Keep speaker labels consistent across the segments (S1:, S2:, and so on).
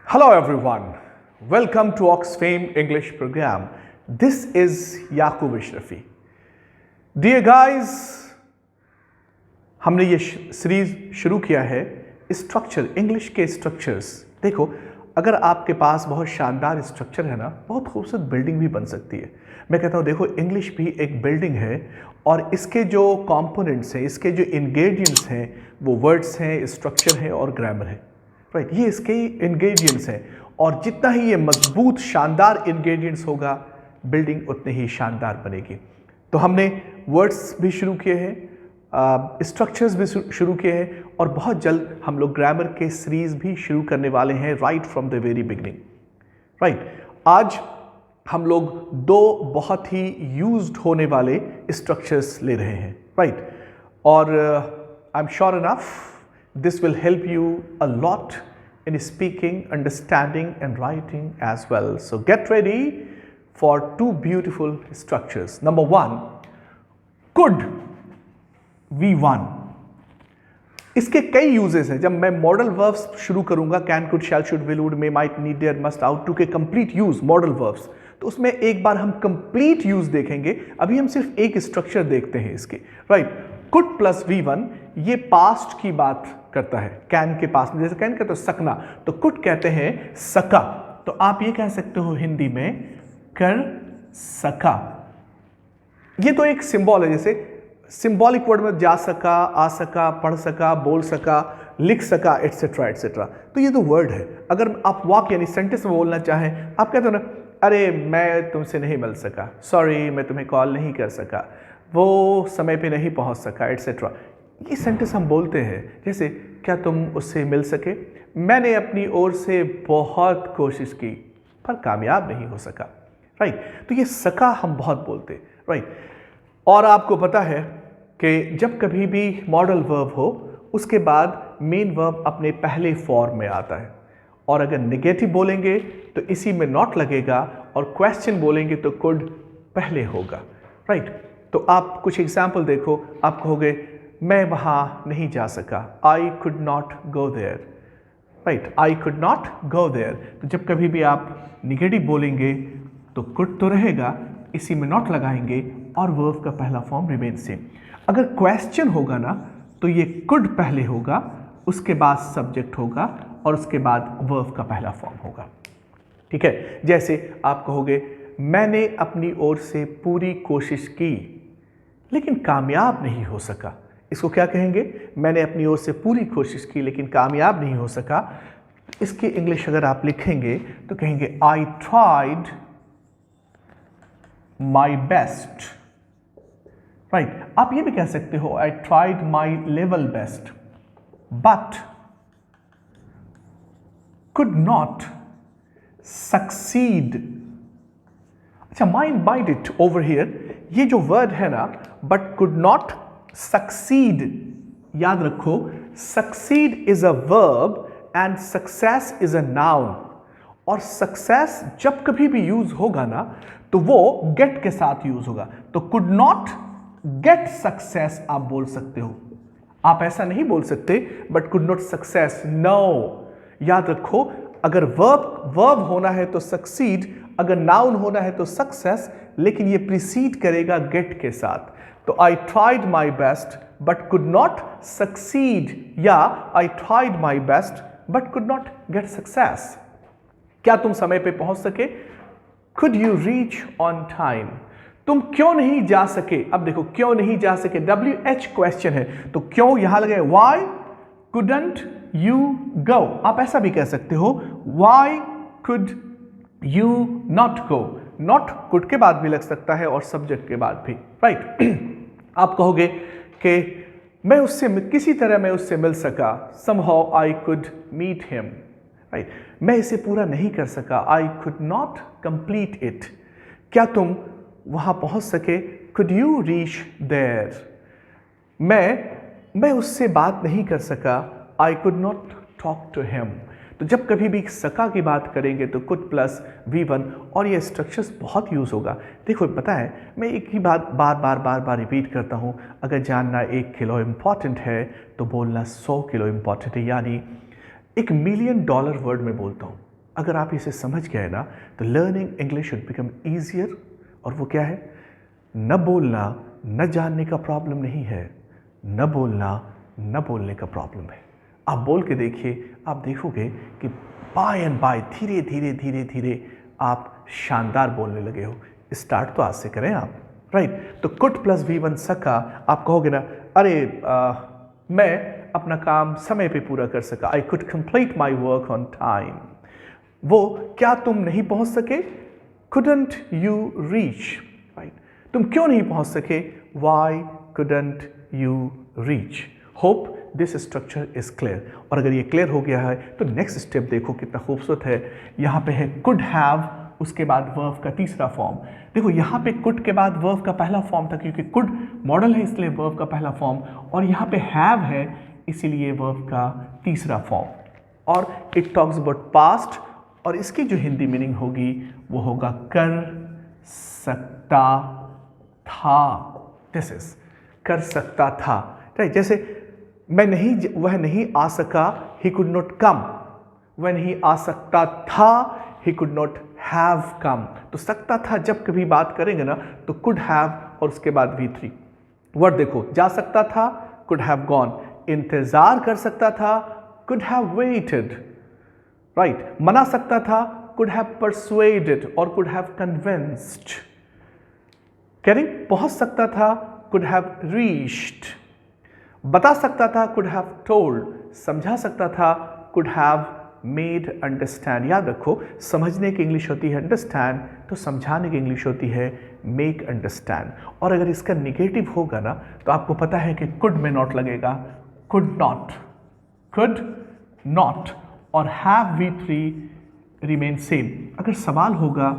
S1: Hello everyone, welcome to Oxfam English program. This is Yaqub Ashrafi. Dear guys, हमने ये series शुरू किया है स्ट्रक्चर, इंग्लिश के स्ट्रक्चर्स। देखो, अगर आपके पास बहुत शानदार स्ट्रक्चर है ना, बहुत खूबसूरत बिल्डिंग भी बन सकती है। मैं कहता हूँ देखो, इंग्लिश भी एक बिल्डिंग है और इसके जो कंपोनेंट्स हैं, इसके जो इंग्रेडिएंट्स हैं, वो वर्ड्स हैं, स्ट्रक्चर है और ग्रामर है। राइट, ये इसके इंग्रेडिएंट्स हैं और जितना ही ये मजबूत शानदार इंग्रेडिएंट्स होगा, बिल्डिंग उतनी ही शानदार बनेगी। तो हमने वर्ड्स भी शुरू किए हैं, स्ट्रक्चर्स भी शुरू किए हैं और बहुत जल्द हम लोग ग्रामर के सीरीज भी शुरू करने वाले हैं, right from the very beginning. Right, आज हम लोग दो बहुत ही यूज्ड होने वाले स्ट्रक्चर्स ले रहे हैं। राइट, और I am sure enough this will help you a lot in speaking, understanding and writing as well. So get ready for two beautiful structures. Number one, could V1. इसके कई uses हैं। जब मैं model verbs शुरू करूंगा, can, could, shall, should, will, would, may, might, need, dare, must, ought to के complete use modal verbs, तो उसमें एक बार हम कंप्लीट यूज देखेंगे। अभी हम सिर्फ एक स्ट्रक्चर देखते हैं इसके। राइट, कुड प्लस V1 ये पास्ट की बात करता है। कैन के पास में, जैसे कैन कहते हो सकना, तो कुड कहते हैं सका। तो आप ये कह सकते हो हिंदी में कर सका। ये तो एक सिंबल है, जैसे सिंबॉलिक वर्ड में जा सका, आ सका, पढ़ सका, बोल सका, लिख सका, एटसेट्रा एटसेट्रा। तो ये तो वर्ड है। अगर आप वाक्य यानी सेंटेंस में बोलना चाहें, आप कहते हो ना, अरे मैं तुमसे नहीं मिल सका, सॉरी मैं तुम्हें कॉल नहीं कर सका, वो समय पे नहीं पहुंच सका, एटसेट्रा। ये सेंटेंस हम बोलते हैं। जैसे, क्या तुम उससे मिल सके? मैंने अपनी ओर से बहुत कोशिश की पर कामयाब नहीं हो सका। राइट, तो ये सका हम बहुत बोलते हैं। राइट, और आपको पता है कि जब कभी भी मॉडल वर्ब हो, उसके बाद मेन वर्ब अपने पहले फॉर्म में आता है। और अगर नेगेटिव बोलेंगे तो इसी में नॉट लगेगा, और क्वेश्चन बोलेंगे तो कुड पहले होगा। राइट, तो आप कुछ एग्जाम्पल देखो। आप कहोगे मैं वहाँ नहीं जा सका, I could not go there. Right, I could not go there. तो जब कभी भी आप निगेटिव बोलेंगे तो कुड तो रहेगा, इसी में नॉट लगाएंगे और वर्ब का पहला फॉर्म रिमेन सेम। अगर क्वेश्चन होगा ना, तो ये कुड पहले होगा, उसके बाद सब्जेक्ट होगा और उसके बाद वर्ब का पहला फॉर्म होगा। ठीक है, जैसे आप कहोगे मैंने अपनी ओर से पूरी कोशिश की लेकिन कामयाब नहीं हो सका। इसको क्या कहेंगे? मैंने अपनी ओर से पूरी कोशिश की लेकिन कामयाब नहीं हो सका। इसकी इंग्लिश अगर आप लिखेंगे तो कहेंगे आई ट्राइड माई बेस्ट। राइट, आप ये भी कह सकते हो आई tried my level best but could not succeed. अच्छा, माइंड इट ओवर हियर, ये जो वर्ड है ना, बट कुड नॉट सक्सीड, याद रखो, succeed is a verb and success is a noun. और सक्सेस जब कभी भी यूज होगा ना, तो वो गेट के साथ यूज होगा। तो कुड नॉट गेट सक्सेस आप बोल सकते हो। आप ऐसा नहीं बोल सकते but could not success, no. याद रखो, अगर वर्ब होना है तो सक्सीड, अगर नाउन होना है तो सक्सेस, लेकिन ये प्रीसीड करेगा गेट के साथ। तो I tried my best but could not succeed, या I tried my best but could not get success. क्या तुम समय पे पहुंच सके? Could you reach on time? तुम क्यों नहीं जा सके? अब देखो, क्यों नहीं जा सके, WH क्वेश्चन है, तो क्यों यहां लगे, वाई कुडंट यू गो। आप ऐसा भी कह सकते हो, Y could you not go. Not could के बाद भी लग सकता है और सब्जेक्ट के बाद भी। राइट, आप कहोगे कि मैं उससे किसी तरह मैं उससे मिल सका, somehow I could meet him. Right, मैं इसे पूरा नहीं कर सका, I could not complete it. क्या तुम वहां पहुंच सके? Could you reach there? मैं उससे बात नहीं कर सका, I could not talk to him. तो जब कभी भी सका की बात करेंगे तो कुड प्लस V1, और ये स्ट्रक्चर्स बहुत यूज़ होगा। देखो, पता है, मैं एक ही बात बार बार रिपीट करता हूँ। अगर जानना 1 किलो इम्पॉर्टेंट है तो बोलना 100 किलो इम्पॉर्टेंट है। यानी $1 मिलियन वर्ड में बोलता हूँ, अगर आप इसे समझ गए ना तो learning English should become easier. और वो क्या है? न बोलना न जानने का प्रॉब्लम नहीं है, न बोलना न बोलने का प्रॉब्लम है। आप बोल के देखिए, आप देखोगे कि बाय एंड बाय धीरे धीरे धीरे धीरे आप शानदार बोलने लगे हो। स्टार्ट तो आज से करें आप, राइट? तो कुड प्लस V1 सका, आप कहोगे ना, अरे मैं अपना काम समय पे पूरा कर सका, I could complete my work on time. वो क्या तुम नहीं पहुंच सके? couldn't you reach, right? तुम क्यों नहीं पहुंच सके? why couldn't you reach? hope this structure is clear। और अगर ये क्लियर हो गया है तो नेक्स्ट स्टेप देखो कितना खूबसूरत है। यहाँ पे है could have, उसके बाद वर्ब का तीसरा फॉर्म। देखो यहाँ पे could के बाद वर्ब का पहला फॉर्म था, क्योंकि could मॉडल है इसलिए वर्ब का पहला फॉर्म, और यहाँ पे have है इसीलिए वर्ब का तीसरा फॉर्म। और इट टॉक्स अबाउट पास्ट, और इसकी जो हिंदी मीनिंग होगी वो होगा कर सकता था। दिस इज कर सकता था, राइट? जैसे वह नहीं आ सका, he could not come. When he आ सकता था, he could not have come. तो सकता था जब कभी बात करेंगे ना तो कुड हैव और उसके बाद V3 वर्ड देखो। जा सकता था, कुड हैव गॉन। इंतजार कर सकता था, कुड हैव वेटेड, राइट? मना सकता था, could have persuaded और could have convinced। कैरिंग पहुंच सकता था, could have reached। बता सकता था, could have told। समझा सकता था, could have made understand। याद रखो, समझने की इंग्लिश होती है understand, तो समझाने की इंग्लिश होती है make understand। और अगर इसका निगेटिव होगा ना तो आपको पता है कि could में नॉट लगेगा, could not और have V3 रिमेन सेम। अगर सवाल होगा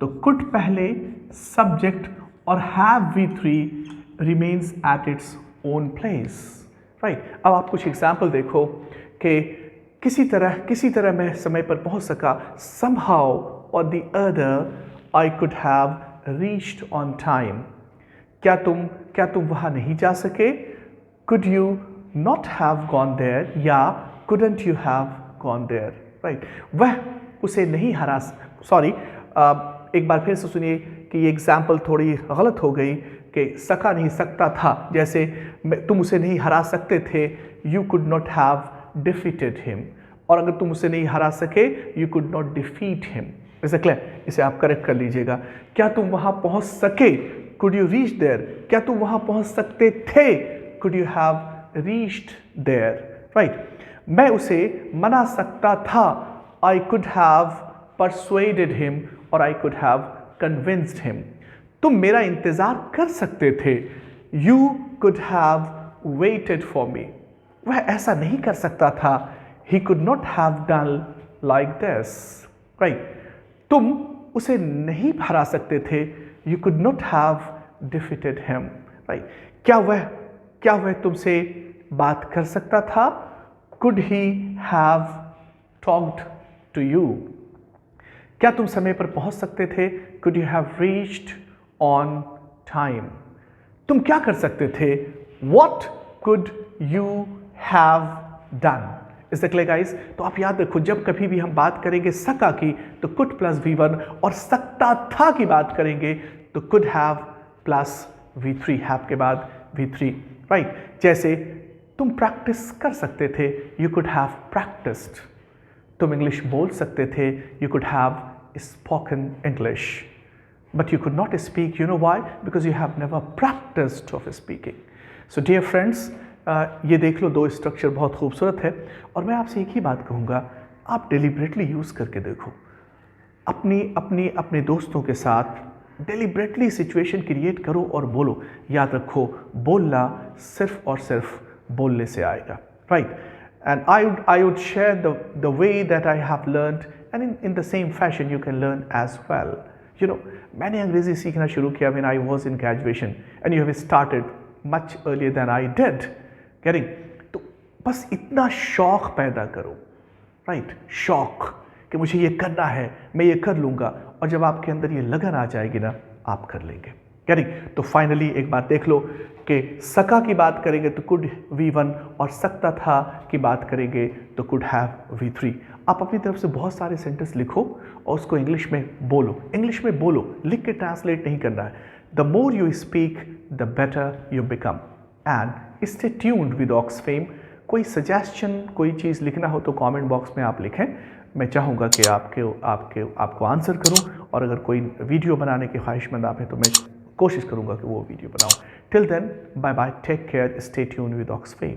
S1: तो could पहले सब्जेक्ट और have V3 remains at its own place, right? अब आप कुछ एग्जाम्पल देखो कि किसी तरह मैं समय पर पहुंच सका। somehow or the other I could have reached on time। क्या तुम वहां नहीं जा सके? could you not have gone there या couldn't you have gone there, right? वह उसे नहीं हरा, सॉरी एक बार फिर से सुनिए कि ये एग्जाम्पल थोड़ी गलत हो गई कि सका नहीं सकता था, जैसे तुम उसे नहीं हरा सकते थे, you could not have defeated him. और अगर तुम उसे नहीं हरा सके, you could not defeat him. इसे क्लियर, इसे आप करेक्ट कर लीजिएगा। क्या तुम वहां पहुंच सके? Could you reach there. क्या तुम वहां पहुंच सकते थे? Could you have reached there, right? मैं उसे मना सकता था, I could have persuaded him और I could have convinced him. तुम मेरा इंतजार कर सकते थे, you could have waited for me. वह ऐसा नहीं कर सकता था, he could not have done like this, right? तुम उसे नहीं हरा सकते थे, you could not have defeated him, right? क्या वह तुमसे बात कर सकता था? Could he have talked to you? क्या तुम समय पर पहुंच सकते थे? Could you have reached on time? तुम क्या कर सकते थे? What could you have done? Is that clear guys? तो आप याद रखो, जब कभी भी हम बात करेंगे सका की तो could प्लस V1, और सकता था की बात करेंगे तो could have plus V3, have के बाद V3, राइट? जैसे तुम प्रैक्टिस कर सकते थे, यू कुड हैव प्रैक्टिस्ड। तुम इंग्लिश बोल सकते थे, you could have spoken English, but you could not speak. You know why? Because you have never practised of speaking. So dear friends, ये देख लो, दो स्ट्रक्चर बहुत खूबसूरत है, और मैं आपसे एक ही बात कहूँगा, आप डेलिब्रेटली यूज़ करके देखो। अपने दोस्तों के साथ डेलिब्रेटली सिचुएशन क्रिएट करो और बोलो। याद रखो, बोलना सिर्फ और सिर्फ बोलने से आएगा, right? And I would share the way that I have learned, and in the same fashion you can learn as well. You know, मैंने अंग्रेजी सीखना शुरू किया when I was in graduation, and you have started much earlier than I did. Caring, तो बस इतना शौक पैदा करो, राइट? शौक कि मुझे ये करना है, मैं ये कर लूँगा, और जब आपके अंदर ये लगन आ जाएगी ना, आप कर लेंगे। कैरिंग, तो फाइनली एक बात देख लो कि सका की बात करेंगे तो कुड V1, और सकता था की बात करेंगे तो कुड हैव V3। आप अपनी तरफ से बहुत सारे सेंटेंस लिखो और उसको इंग्लिश में बोलो। इंग्लिश में बोलो, लिख के ट्रांसलेट नहीं करना है। The more you speak the better you become and stay tuned with Oxfam. कोई सजेशन, कोई चीज़ लिखना हो तो कमेंट बॉक्स में आप लिखें। मैं चाहूँगा कि आपको आंसर करूँ, और अगर कोई वीडियो बनाने की ख्वाहिशमंद आप हैं तो मैं कोशिश करूँगा कि वो वीडियो बनाऊँ। Till then, bye bye, take care, stay tuned with Oxfam.